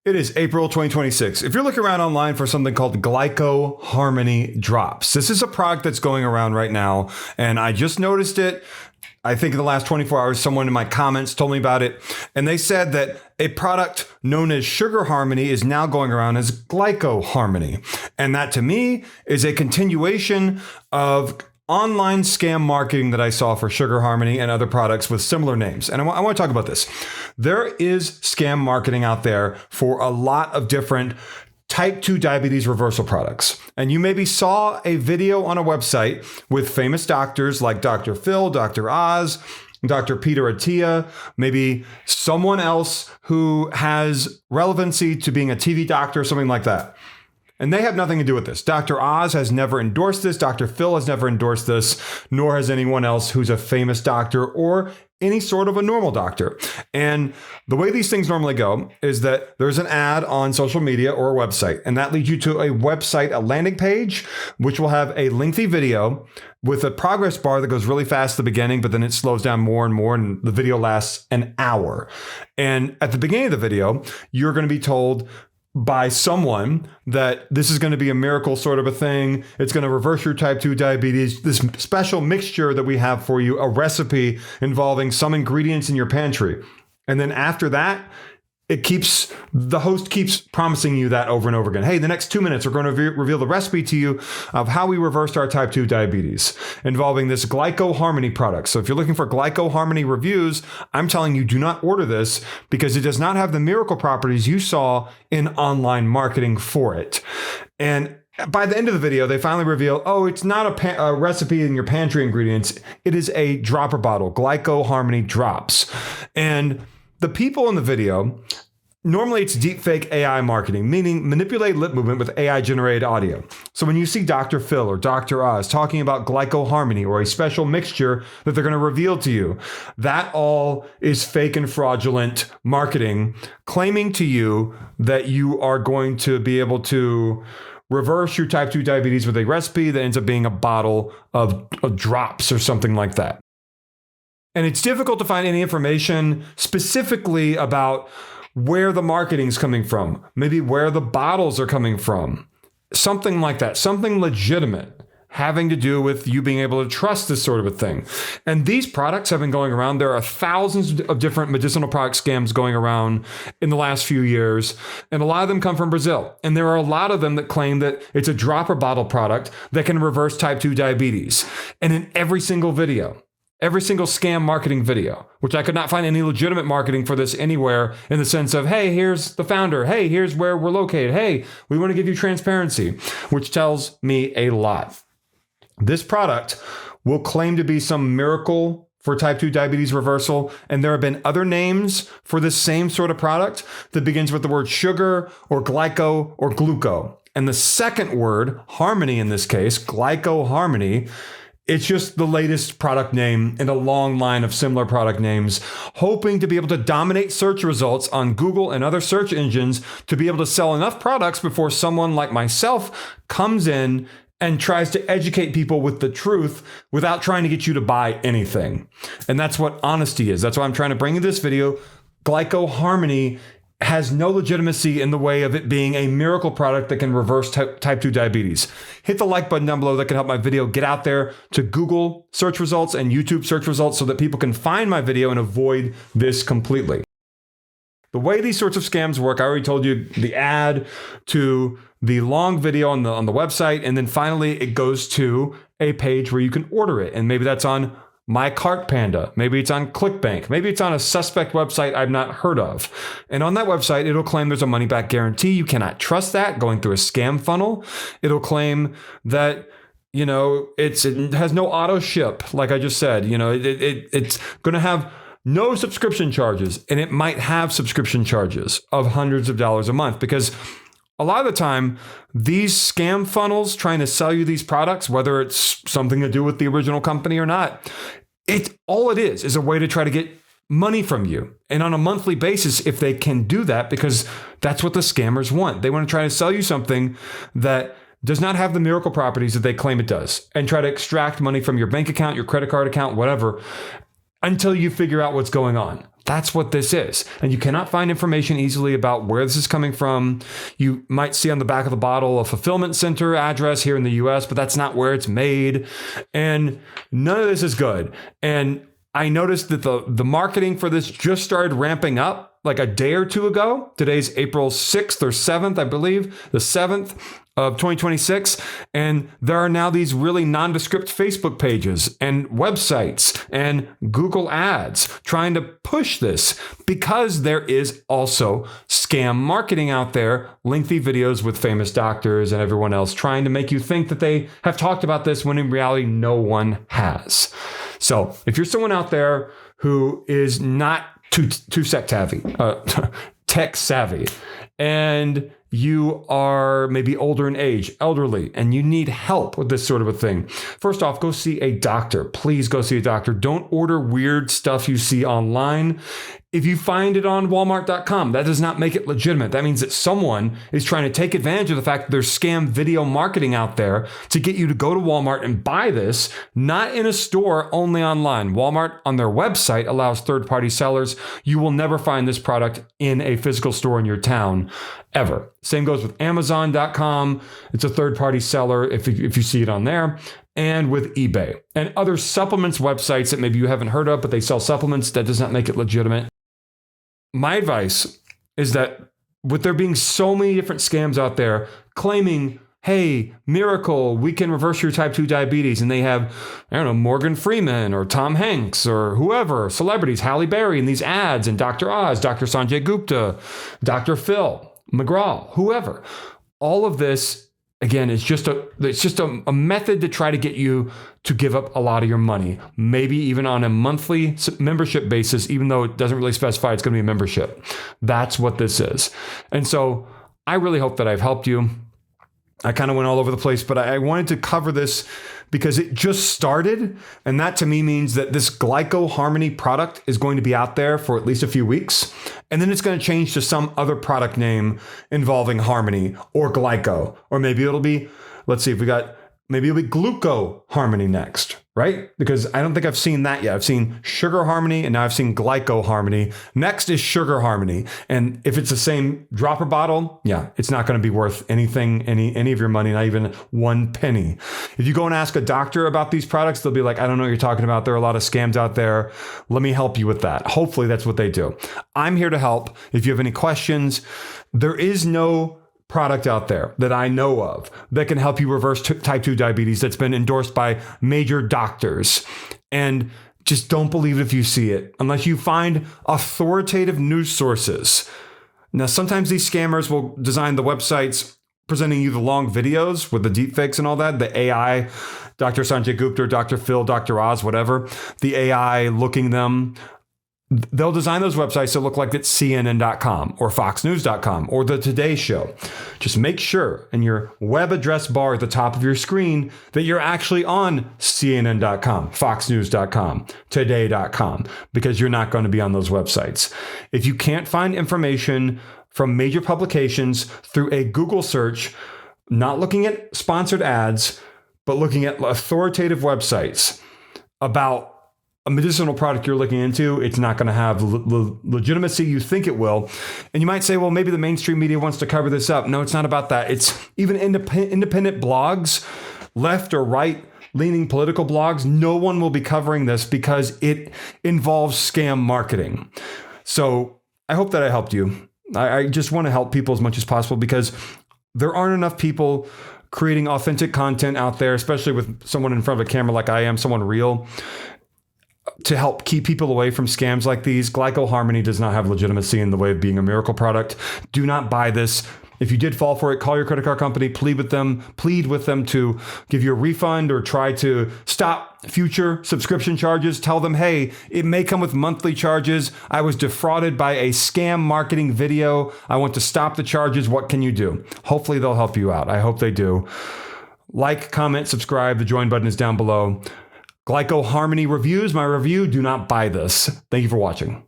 It is April 2026. If you're looking around online for something called Glyco Harmony drops, this is a product that's going around right now, and I just noticed it. I think in the last 24 hours, someone in my comments told me about it, and they said that a product known as Sugar Harmony is now going around as Glyco Harmony. And that to me is a continuation of online scam marketing that I saw for Sugar Harmony and other products with similar names. And I want to talk about this. There is scam marketing out there for a lot of different type 2 diabetes reversal products. And you maybe saw a video on a website with famous doctors like Dr. Phil, Dr. Oz, Dr. Peter Attia, maybe someone else who has relevancy to being a TV doctor or something like that. And they have nothing to do with this. Dr. Oz has never endorsed this. Dr. Phil has never endorsed this, nor has anyone else who's a famous doctor or any sort of a normal doctor. And the way these things normally go is that there's an ad on social media or a website, and that leads you to a website, a landing page, which will have a lengthy video with a progress bar that goes really fast at the beginning, but then it slows down more and more, and the video lasts an hour. And at the beginning of the video, you're going to be told by someone that this is going to be a miracle sort of a thing. It's going to reverse your type 2 diabetes. This special mixture that we have for you, a recipe involving some ingredients in your pantry. And then after that, the host keeps promising you that over and over again. Hey, the next 2 minutes, we're going to reveal the recipe to you of how we reversed our type 2 diabetes involving this Glyco Harmony product. So if you're looking for Glyco Harmony reviews, I'm telling you, do not order this because it does not have the miracle properties you saw in online marketing for it. And by the end of the video, they finally reveal, oh, it's not a recipe in your pantry ingredients. It is a dropper bottle, Glyco Harmony drops. And the people in the video, normally it's deepfake AI marketing, meaning manipulated lip movement with AI generated audio. So when you see Dr. Phil or Dr. Oz talking about Glyco Harmony or a special mixture that they're going to reveal to you, that all is fake and fraudulent marketing, claiming to you that you are going to be able to reverse your type 2 diabetes with a recipe that ends up being a bottle of drops or something like that. And it's difficult to find any information specifically about where the marketing's coming from, maybe where the bottles are coming from, something like that, something legitimate having to do with you being able to trust this sort of a thing. And these products have been going around. There are thousands of different medicinal product scams going around in the last few years, and a lot of them come from Brazil. And there are a lot of them that claim that it's a dropper bottle product that can reverse type 2 diabetes. And in every single video, every single scam marketing video, which I could not find any legitimate marketing for this anywhere in the sense of, hey, here's the founder. Hey, here's where we're located. Hey, we want to give you transparency, which tells me a lot. This product will claim to be some miracle for type 2 diabetes reversal. And there have been other names for this same sort of product that begins with the word sugar or glyco or gluco. And the second word, harmony in this case, Glyco Harmony, it's just the latest product name in a long line of similar product names, hoping to be able to dominate search results on Google and other search engines to be able to sell enough products before someone like myself comes in and tries to educate people with the truth without trying to get you to buy anything. And that's what honesty is. That's why I'm trying to bring you this video. Glyco Harmony has no legitimacy in the way of it being a miracle product that can reverse type 2 diabetes. Hit the like button down below. That can help my video get out there to Google search results and YouTube search results so that people can find my video and avoid this completely. The way these sorts of scams work, I already told you the ad to the long video on the website, and then finally it goes to a page where you can order it. And maybe that's on My Cart Panda. Maybe it's on ClickBank. Maybe it's on a suspect website I've not heard of. And on that website, it'll claim there's a money back guarantee. You cannot trust that going through a scam funnel. It'll claim that, it has no auto ship. Like I just said, it's going to have no subscription charges, and it might have subscription charges of hundreds of dollars a month because a lot of the time, these scam funnels trying to sell you these products, whether it's something to do with the original company or not, all it is a way to try to get money from you. And on a monthly basis, if they can do that, because that's what the scammers want. They want to try to sell you something that does not have the miracle properties that they claim it does and try to extract money from your bank account, your credit card account, whatever, until you figure out what's going on. That's what this is. And you cannot find information easily about where this is coming from. You might see on the back of the bottle a fulfillment center address here in the US, but that's not where it's made. And none of this is good. And I noticed that the marketing for this just started ramping up like a day or two ago. Today's April 6th or 7th, I believe, the 7th of 2026. And there are now these really nondescript Facebook pages and websites and Google ads trying to push this because there is also scam marketing out there, lengthy videos with famous doctors and everyone else trying to make you think that they have talked about this when in reality, no one has. So if you're someone out there who is not too tech savvy, and you are maybe older in age, elderly, and you need help with this sort of a thing, first off, go see a doctor. Please go see a doctor. Don't order weird stuff you see online. If you find it on Walmart.com, that does not make it legitimate. That means that someone is trying to take advantage of the fact that there's scam video marketing out there to get you to go to Walmart and buy this, not in a store, only online. Walmart on their website allows third-party sellers. You will never find this product in a physical store in your town, ever. Same goes with Amazon.com. It's a third-party seller if you see it on there. And with eBay and other supplements websites that maybe you haven't heard of, but they sell supplements, that does not make it legitimate. My advice is that with there being so many different scams out there claiming, hey, miracle, we can reverse your type 2 diabetes. And they have, I don't know, Morgan Freeman or Tom Hanks or whoever, celebrities, Halle Berry in these ads, and Dr. Oz, Dr. Sanjay Gupta, Dr. Phil McGraw, whoever. All of this, again, it's just a method to try to get you to give up a lot of your money, maybe even on a monthly membership basis, even though it doesn't really specify it's going to be a membership. That's what this is. And so I really hope that I've helped you. I kind of went all over the place, but I wanted to cover this because it just started. And that to me means that this Glyco Harmony product is going to be out there for at least a few weeks. And then it's going to change to some other product name involving Harmony or Glyco. Or maybe it'll be, let's see if we got, maybe it'll be Gluco Harmony next, right? Because I don't think I've seen that yet. I've seen Sugar Harmony and now I've seen Glyco Harmony. Next is Sugar Harmony. And if it's the same dropper bottle, yeah, it's not going to be worth anything, any of your money, not even 1 penny. If you go and ask a doctor about these products, they'll be like, I don't know what you're talking about. There are a lot of scams out there. Let me help you with that. Hopefully that's what they do. I'm here to help. If you have any questions, there is no product out there that I know of that can help you reverse type 2 diabetes that's been endorsed by major doctors. And just don't believe it if you see it unless you find authoritative news sources. Now, sometimes these scammers will design the websites presenting you the long videos with the deepfakes and all that, the AI, Dr. Sanjay Gupta, Dr. Phil, Dr. Oz, whatever, the AI looking them. They'll design those websites to look like it's CNN.com or FoxNews.com or the Today Show. Just make sure in your web address bar at the top of your screen that you're actually on CNN.com, FoxNews.com, Today.com, because you're not going to be on those websites. If you can't find information from major publications through a Google search, not looking at sponsored ads, but looking at authoritative websites about a medicinal product you're looking into, it's not going to have legitimacy you think it will. And you might say, well, maybe the mainstream media wants to cover this up. No, it's not about that. It's even independent blogs, left or right leaning political blogs. No one will be covering this because it involves scam marketing. So I hope that I helped you. I just want to help people as much as possible because there aren't enough people creating authentic content out there, especially with someone in front of a camera like I am, someone real, to help keep people away from scams like these. Glyco Harmony does not have legitimacy in the way of being a miracle product. Do not buy this. If you did fall for it, call your credit card company, plead with them to give you a refund or try to stop future subscription charges. Tell them, hey, it may come with monthly charges. I was defrauded by a scam marketing video. I want to stop the charges. What can you do? Hopefully they'll help you out. I hope they do. Like, comment, subscribe. The join button is down below. Glyco Harmony reviews, my review. Do not buy this. Thank you for watching.